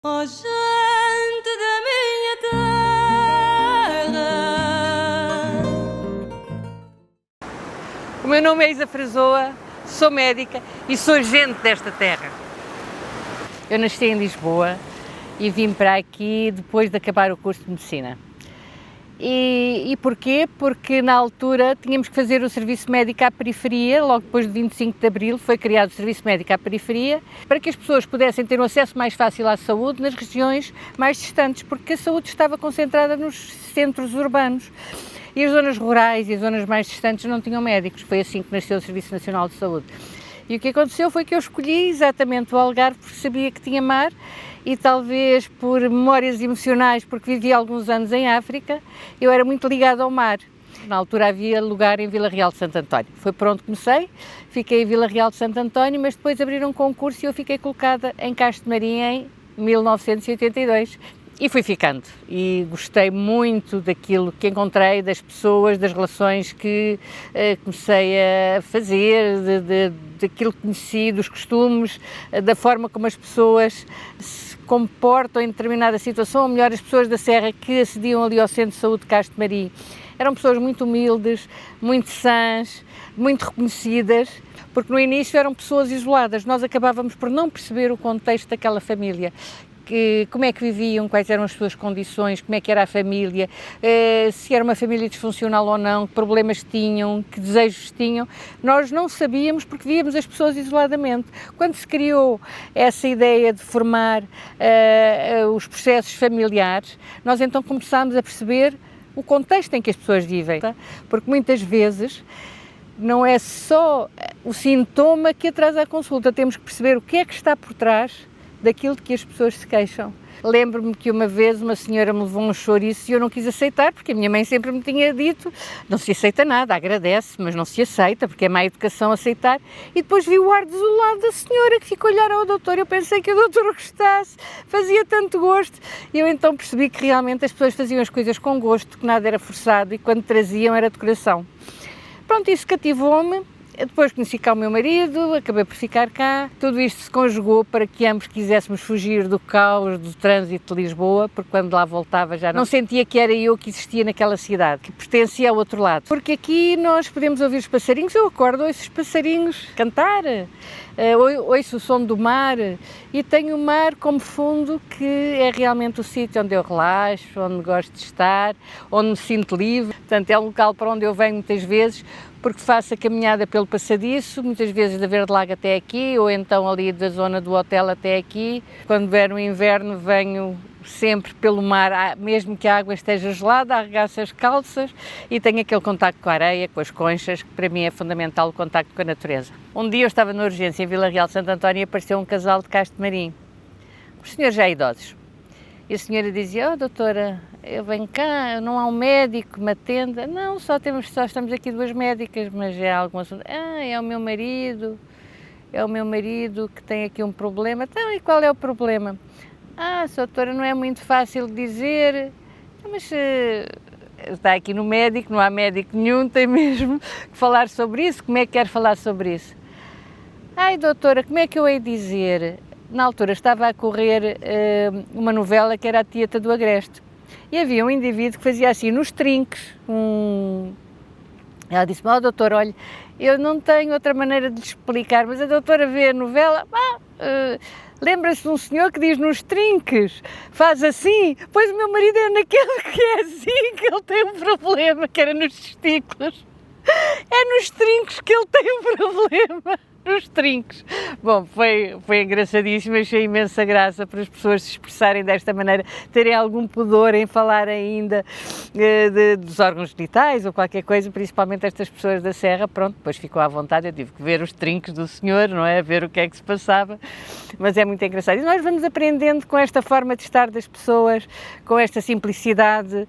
Ó gente da minha terra. O meu nome é Isa Frazoa, sou médica e sou gente desta terra. Eu nasci em Lisboa e vim para aqui depois de acabar o curso de Medicina. E porquê? Porque na altura tínhamos que fazer o serviço médico à periferia, logo depois de 25 de Abril foi criado o serviço médico à periferia, para que as pessoas pudessem ter um acesso mais fácil à saúde nas regiões mais distantes, porque a saúde estava concentrada nos centros urbanos. E as zonas rurais e as zonas mais distantes não tinham médicos, foi assim que nasceu o Serviço Nacional de Saúde. E o que aconteceu foi que eu escolhi exatamente o Algarve porque sabia que tinha mar e talvez por memórias emocionais, porque vivi alguns anos em África, eu era muito ligada ao mar. Na altura havia lugar em Vila Real de Santo António. Foi por onde comecei, fiquei em Vila Real de Santo António, mas depois abriram um concurso e eu fiquei colocada em Castro de Marim em 1982. E fui ficando e gostei muito daquilo que encontrei, das pessoas, das relações que comecei a fazer, daquilo que conheci, dos costumes, da forma como as pessoas se comportam em determinada situação, ou melhor, as pessoas da Serra que acediam ali ao Centro de Saúde de Castro de Marim. Eram pessoas muito humildes, muito sãs, muito reconhecidas, porque no início eram pessoas isoladas, nós acabávamos por não perceber o contexto daquela família. Como é que viviam, quais eram as suas condições, como é que era a família, se era uma família disfuncional ou não, que problemas tinham, que desejos tinham. Nós não sabíamos porque víamos as pessoas isoladamente. Quando se criou essa ideia de formar os processos familiares, nós então começámos a perceber o contexto em que as pessoas vivem, tá? Porque muitas vezes não é só o sintoma que atrasa a consulta, temos que perceber o que é que está por trás daquilo de que as pessoas se queixam. Lembro-me que uma vez uma senhora me levou um chouriço e eu não quis aceitar, porque a minha mãe sempre me tinha dito, não se aceita nada, agradece, mas não se aceita, porque é má educação aceitar. E depois vi o ar desolado da senhora que ficou a olhar ao doutor, eu pensei que o doutor gostasse, fazia tanto gosto. E eu então percebi que realmente as pessoas faziam as coisas com gosto, que nada era forçado e quando traziam era de coração. Pronto, isso cativou-me. Depois conheci cá o meu marido, acabei por ficar cá. Tudo isto se conjugou para que ambos quiséssemos fugir do caos do trânsito de Lisboa, porque quando lá voltava já não sentia que era eu que existia naquela cidade, que pertencia ao outro lado. Porque aqui nós podemos ouvir os passarinhos, eu acordo, ouço os passarinhos cantar, ouço o som do mar e tenho o mar como fundo, que é realmente o sítio onde eu relaxo, onde gosto de estar, onde me sinto livre. Portanto, é um local para onde eu venho muitas vezes, porque faço a caminhada pelo passadiço, muitas vezes da Verde Lago até aqui, ou então ali da zona do hotel até aqui. Quando vier o inverno venho sempre pelo mar, mesmo que a água esteja gelada, arregaço as calças e tenho aquele contacto com a areia, com as conchas, que para mim é fundamental o contacto com a natureza. Um dia eu estava na urgência em Vila Real de Santo António e apareceu um casal de Castro de Marim, os senhores já idosos. E a senhora dizia, doutora, eu venho cá, não há um médico que me atenda. Não, só estamos aqui duas médicas, mas é algum assunto. É o meu marido que tem aqui um problema. Então, e qual é o problema? Doutora, não é muito fácil de dizer, mas está aqui no médico, não há médico nenhum, tem mesmo que falar sobre isso. Como é que quer falar sobre isso? Doutora, como é que eu hei de dizer? Na altura estava a correr uma novela que era a Tieta do Agreste e havia um indivíduo que fazia assim nos trinques. Ela disse-me, doutor, olha, eu não tenho outra maneira de lhe explicar, mas a doutora vê a novela, lembra-se de um senhor que diz nos trinques, faz assim, pois o meu marido é naquele que é assim, que ele tem um problema, que era nos testículos. É nos trinques que ele tem um problema. Nos trinques. Bom, foi engraçadíssimo, achei imensa graça para as pessoas se expressarem desta maneira, terem algum pudor em falar ainda dos órgãos genitais ou qualquer coisa, principalmente estas pessoas da Serra. Pronto, depois ficou à vontade, eu tive que ver os trinques do senhor, não é? Ver o que é que se passava, mas é muito engraçado. E nós vamos aprendendo com esta forma de estar das pessoas, com esta simplicidade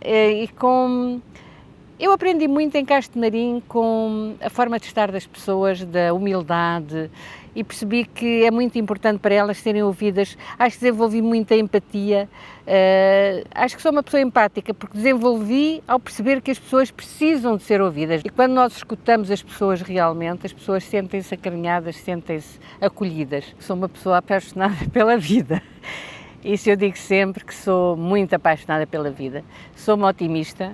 e com... Eu aprendi muito em Castro de Marim com a forma de estar das pessoas, da humildade, e percebi que é muito importante para elas serem ouvidas. Acho que desenvolvi muita empatia, acho que sou uma pessoa empática porque desenvolvi ao perceber que as pessoas precisam de ser ouvidas. E quando nós escutamos as pessoas realmente, as pessoas sentem-se acarinhadas, sentem-se acolhidas. Sou uma pessoa apaixonada pela vida Isso eu digo sempre, que sou muito apaixonada pela vida, sou uma otimista.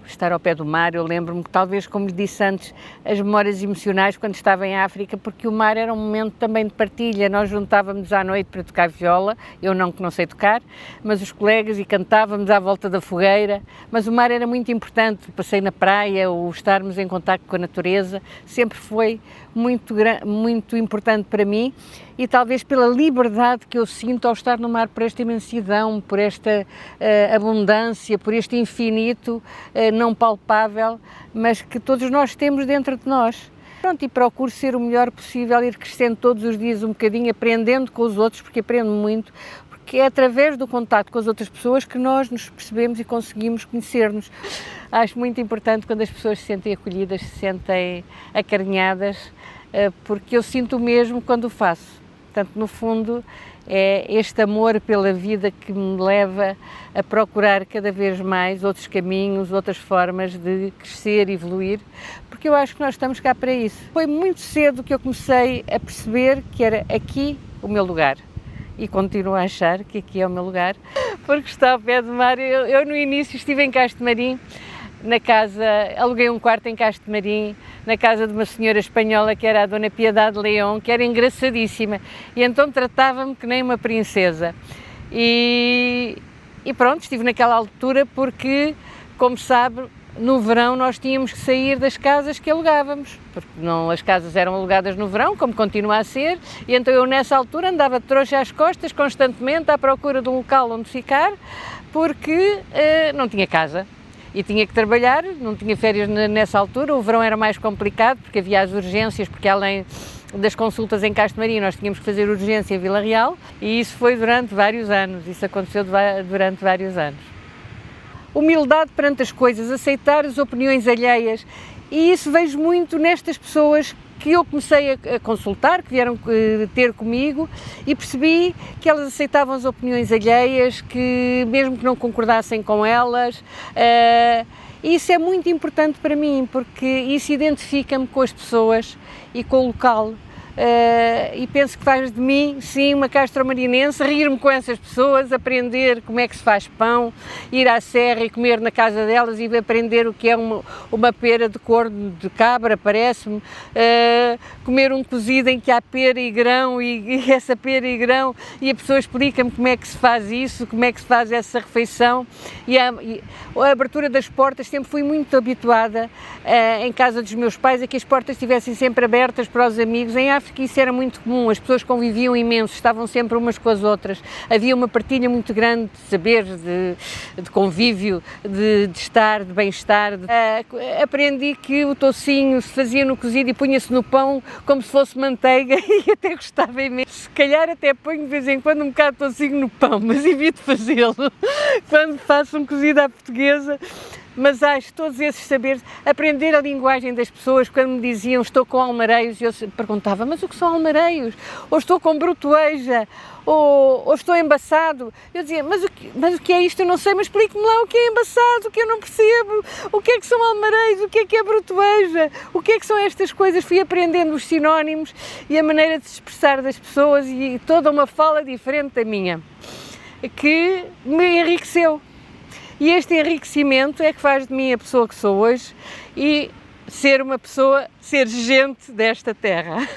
Estar ao pé do mar, eu lembro-me que talvez, como lhe disse antes, as memórias emocionais quando estava em África, porque o mar era um momento também de partilha, nós juntávamos à noite para tocar viola, eu não, que não sei tocar, mas os colegas, e cantávamos à volta da fogueira, mas o mar era muito importante, o passeio na praia, o estarmos em contacto com a natureza, sempre foi muito importante para mim, e talvez pela liberdade que eu sinto ao estar no mar, por esta imensidão, por esta abundância, por este infinito não palpável, mas que todos nós temos dentro de nós. Pronto, e procuro ser o melhor possível, ir crescendo todos os dias um bocadinho, aprendendo com os outros, porque aprendo muito, porque é através do contacto com as outras pessoas que nós nos percebemos e conseguimos conhecer-nos. Acho muito importante quando as pessoas se sentem acolhidas, se sentem acarinhadas, porque eu sinto o mesmo quando o faço. Portanto, no fundo, é este amor pela vida que me leva a procurar cada vez mais outros caminhos, outras formas de crescer e evoluir, porque eu acho que nós estamos cá para isso. Foi muito cedo que eu comecei a perceber que era aqui o meu lugar. E continuo a achar que aqui é o meu lugar, porque está ao pé do mar. Eu no início estive em Castemarim, na casa, aluguei um quarto em Castemarim, na casa de uma senhora espanhola que era a Dona Piedade Leão, que era engraçadíssima, e então tratava-me que nem uma princesa. E pronto, estive naquela altura porque, como sabe, no verão nós tínhamos que sair das casas que alugávamos, porque não, as casas eram alugadas no verão, como continua a ser, e então eu nessa altura andava de trouxa às costas, constantemente à procura de um local onde ficar, porque não tinha casa. E tinha que trabalhar, não tinha férias nessa altura, o verão era mais complicado, porque havia as urgências, porque além das consultas em Castemarim, nós tínhamos que fazer urgência em Vila Real, e isso foi durante vários anos, isso aconteceu durante vários anos. Humildade perante as coisas, aceitar as opiniões alheias, e isso vejo muito nestas pessoas que eu comecei a consultar, que vieram ter comigo, e percebi que elas aceitavam as opiniões alheias, que mesmo que não concordassem com elas, e isso é muito importante para mim, porque isso identifica-me com as pessoas e com o local. E penso que faz de mim, sim, uma castromarinense, rir-me com essas pessoas, aprender como é que se faz pão, ir à serra e comer na casa delas e aprender o que é uma pera de corno de cabra, parece-me, comer um cozido em que há pera e grão e essa pera e grão, e a pessoa explica-me como é que se faz isso, como é que se faz essa refeição, e a abertura das portas, sempre fui muito habituada em casa dos meus pais a que as portas estivessem sempre abertas para os amigos. Em África isso era muito comum, as pessoas conviviam imenso, estavam sempre umas com as outras, havia uma partilha muito grande de saberes, de convívio, de estar, de bem-estar. Aprendi que o toucinho se fazia no cozido e punha-se no pão como se fosse manteiga e até gostava imenso. Se calhar até ponho de vez em quando um bocado de toucinho no pão, mas evito fazê-lo quando faço um cozido à portuguesa. Mas acho todos esses saberes, aprender a linguagem das pessoas, quando me diziam estou com almareios, eu perguntava, mas o que são almareios? Ou estou com brotoeja? Ou estou embaçado? Eu dizia, mas o que é isto? Eu não sei, mas explique-me lá o que é embaçado, o que eu não percebo, o que é que são almareios, o que é brotoeja, o que é que são estas coisas? Fui aprendendo os sinónimos e a maneira de se expressar das pessoas e toda uma fala diferente da minha, que me enriqueceu. E este enriquecimento é que faz de mim a pessoa que sou hoje e ser gente desta terra.